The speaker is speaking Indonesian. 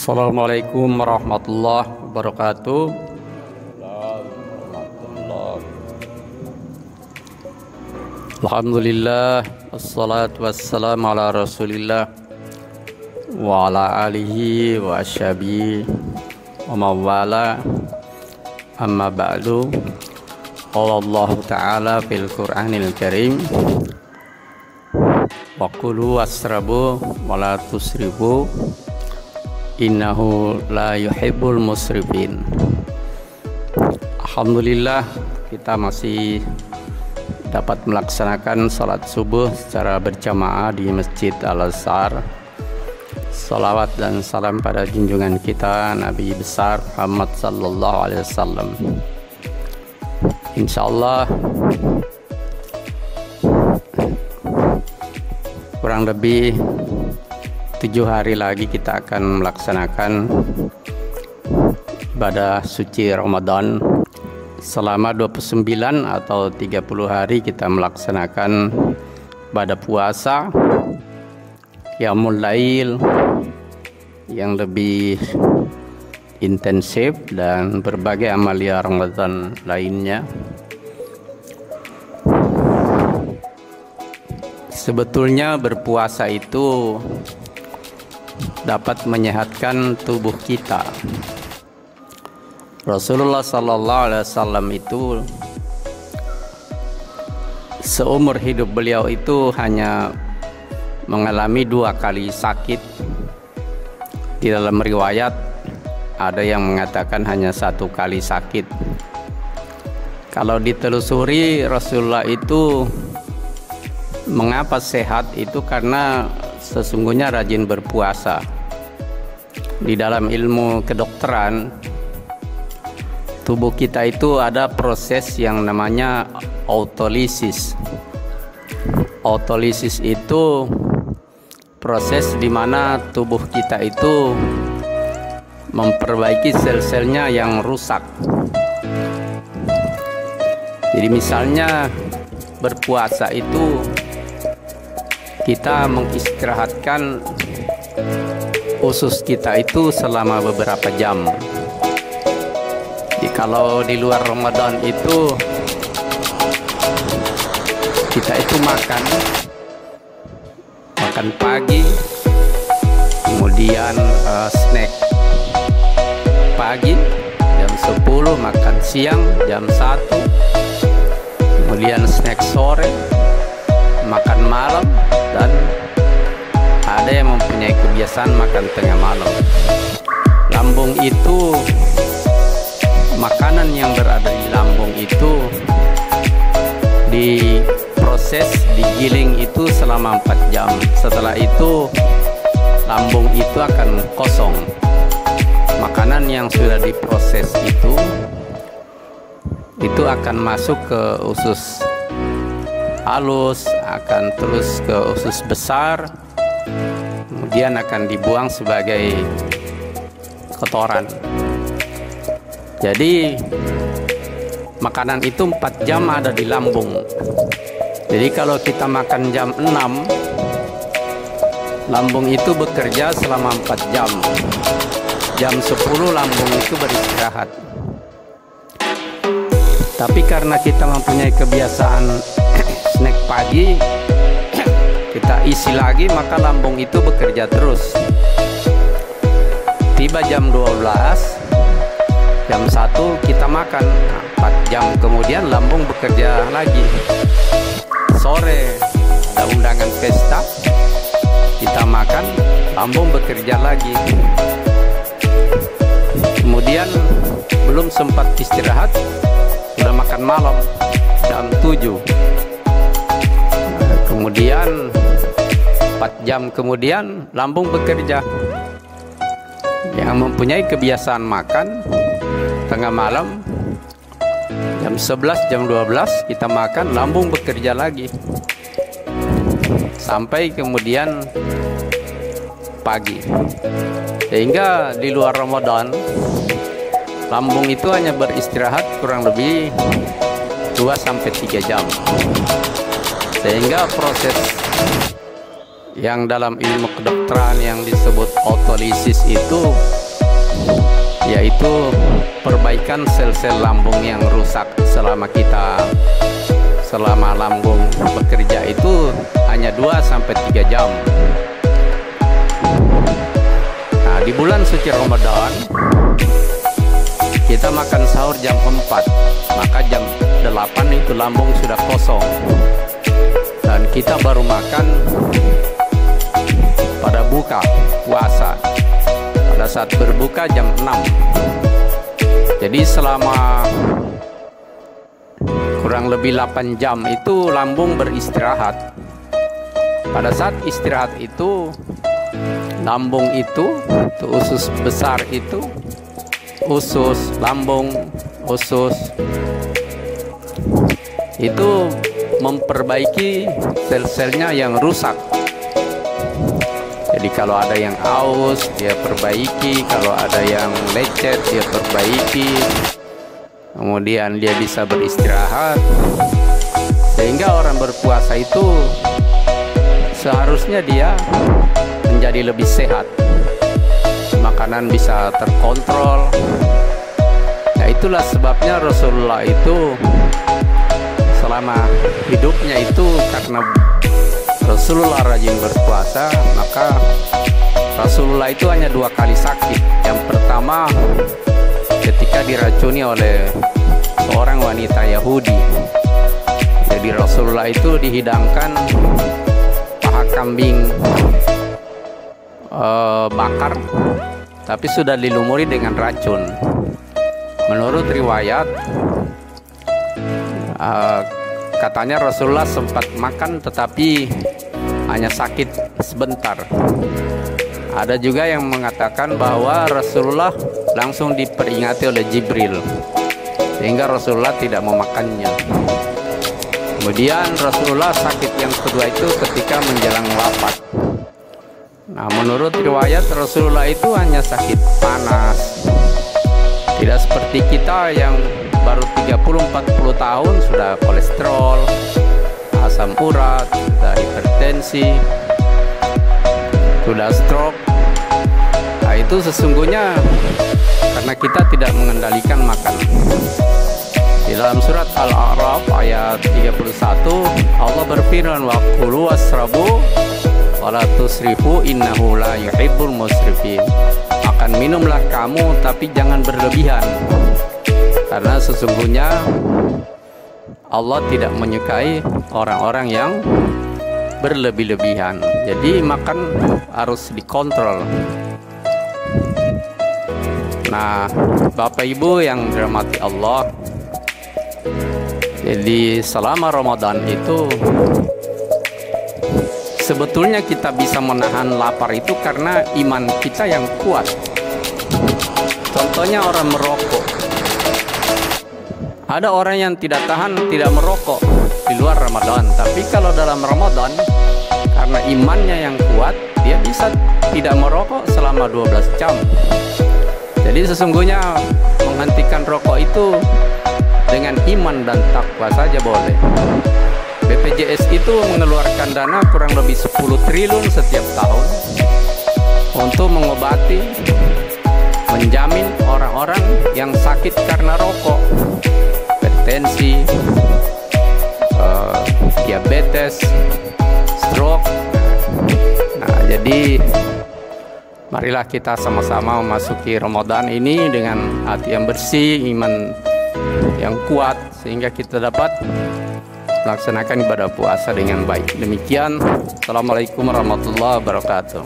Assalamualaikum warahmatullahi wabarakatuh. Alhamdulillah, wassalatu wassalamu ala rasulillah wa ala alihi wa ashabihi wa mawala. Amma ba'du. Qala Allah Ta'ala fil Qur'anil Karim, wa kulu wasrabu wa la tusrifu innahu la yuhibbul musrifin. Alhamdulillah, kita masih dapat melaksanakan salat subuh secara berjamaah di Masjid Al-Azhar. Salawat dan salam pada junjungan kita Nabi besar Muhammad sallallahu alaihi wasallam. Insyaallah kurang lebih 7 hari lagi kita akan melaksanakan ibadah suci Ramadan. Selama 29 atau 30 hari kita melaksanakan ibadah puasa, qiyamul lail yang lebih intensif dan berbagai amalia Ramadan lainnya. Sebetulnya berpuasa itu dapat menyehatkan tubuh kita. Rasulullah sallallahu alaihi wasallam itu seumur hidup beliau itu hanya mengalami 2 kali sakit. Di dalam riwayat ada yang mengatakan hanya 1 kali sakit. Kalau ditelusuri Rasulullah itu mengapa sehat, itu karena sesungguhnya rajin berpuasa. Di dalam ilmu kedokteran, tubuh kita itu ada proses yang namanya autolisis. Autolisis itu proses di mana tubuh kita itu memperbaiki sel-selnya yang rusak. Jadi misalnya berpuasa itu kita mengistirahatkan usus kita itu selama beberapa jam. Jadi kalau di luar Ramadan itu kita itu makan pagi, kemudian snack pagi jam 10, makan siang jam 1, kemudian snack sore, makan malam, dan ada yang mempunyai kebiasaan makan tengah malam. Lambung itu, makanan yang berada di lambung itu diproses, digiling itu selama 4 jam. Setelah itu lambung itu akan kosong. Makanan yang sudah diproses itu akan masuk ke usus halus, akan terus ke usus besar, kemudian akan dibuang sebagai kotoran. Jadi makanan itu 4 jam ada di lambung. Jadi kalau kita makan jam 6, lambung itu bekerja selama 4 jam. Jam 10 lambung itu beristirahat. Tapi karena kita mempunyai kebiasaan snack pagi, kita isi lagi, maka lambung itu bekerja terus. Tiba jam 12, jam 1 kita makan, 4 jam kemudian lambung bekerja lagi. Sore ada undangan pesta, kita makan, lambung bekerja lagi. Kemudian belum sempat istirahat, sudah makan malam jam 7. Kemudian 4 jam kemudian lambung bekerja. Yang mempunyai kebiasaan makan tengah malam jam 11, jam 12 kita makan, lambung bekerja lagi sampai kemudian pagi. Sehingga di luar Ramadan lambung itu hanya beristirahat kurang lebih 2-3 jam. Sehingga proses yang dalam ilmu kedokteran yang disebut otolisis itu, yaitu perbaikan sel-sel lambung yang rusak selama lambung bekerja itu hanya 2-3 jam. Nah, di bulan suci Ramadan kita makan sahur jam 4, maka jam 8 itu lambung sudah kosong, dan kita baru makan pada buka puasa, pada saat berbuka jam 6. Jadi selama kurang lebih 8 jam itu lambung beristirahat. Pada saat istirahat itu lambung itu usus besar itu, usus, lambung, usus itu memperbaiki sel-selnya yang rusak. Jadi kalau ada yang aus dia perbaiki, kalau ada yang lecet dia perbaiki, kemudian dia bisa beristirahat. Sehingga orang berpuasa itu seharusnya dia menjadi lebih sehat, makanan bisa terkontrol. Nah, itulah sebabnya Rasulullah itu selama hidupnya itu, karena Rasulullah rajin berpuasa, maka Rasulullah itu hanya 2 kali sakit. Yang pertama ketika diracuni oleh seorang wanita Yahudi. Jadi Rasulullah itu dihidangkan paha kambing bakar, tapi sudah dilumuri dengan racun. Menurut riwayat katanya Rasulullah sempat makan tetapi hanya sakit sebentar. Ada juga yang mengatakan bahwa Rasulullah langsung diperingati oleh Jibril sehingga Rasulullah tidak memakannya. Kemudian Rasulullah sakit yang kedua itu ketika menjelang wafat. Nah, menurut riwayat Rasulullah itu hanya sakit panas. Tidak seperti kita yang baru 30-40 tahun sudah kolesterol, asam urat, sudah hipertensi, sudah stroke. Nah, itu sesungguhnya karena kita tidak mengendalikan makan. Di dalam surat Al-A'raf ayat 31 Allah berfirman, wa kulu wasrabu wa la tusrifu innahu la yuhibbul musrifin. Makan minumlah kamu tapi jangan berlebihan, karena sesungguhnya Allah tidak menyukai orang-orang yang berlebih-lebihan. Jadi makan harus dikontrol. Nah, Bapak Ibu yang dirahmati Allah, jadi selama Ramadan itu sebetulnya kita bisa menahan lapar itu karena iman kita yang kuat. Contohnya orang merokok. Ada orang yang tidak tahan, tidak merokok di luar Ramadan, tapi kalau dalam Ramadan karena imannya yang kuat, dia bisa tidak merokok selama 12 jam. Jadi sesungguhnya menghentikan rokok itu dengan iman dan takwa saja boleh. BPJS itu mengeluarkan dana kurang lebih 10 triliun setiap tahun untuk mengobati, menjamin orang-orang yang sakit karena rokok, hipertensi, diabetes, stroke. Nah, jadi marilah kita sama-sama memasuki Ramadan ini dengan hati yang bersih, iman yang kuat, sehingga kita dapat melaksanakan ibadah puasa dengan baik. Demikian, Assalamualaikum warahmatullahi wabarakatuh.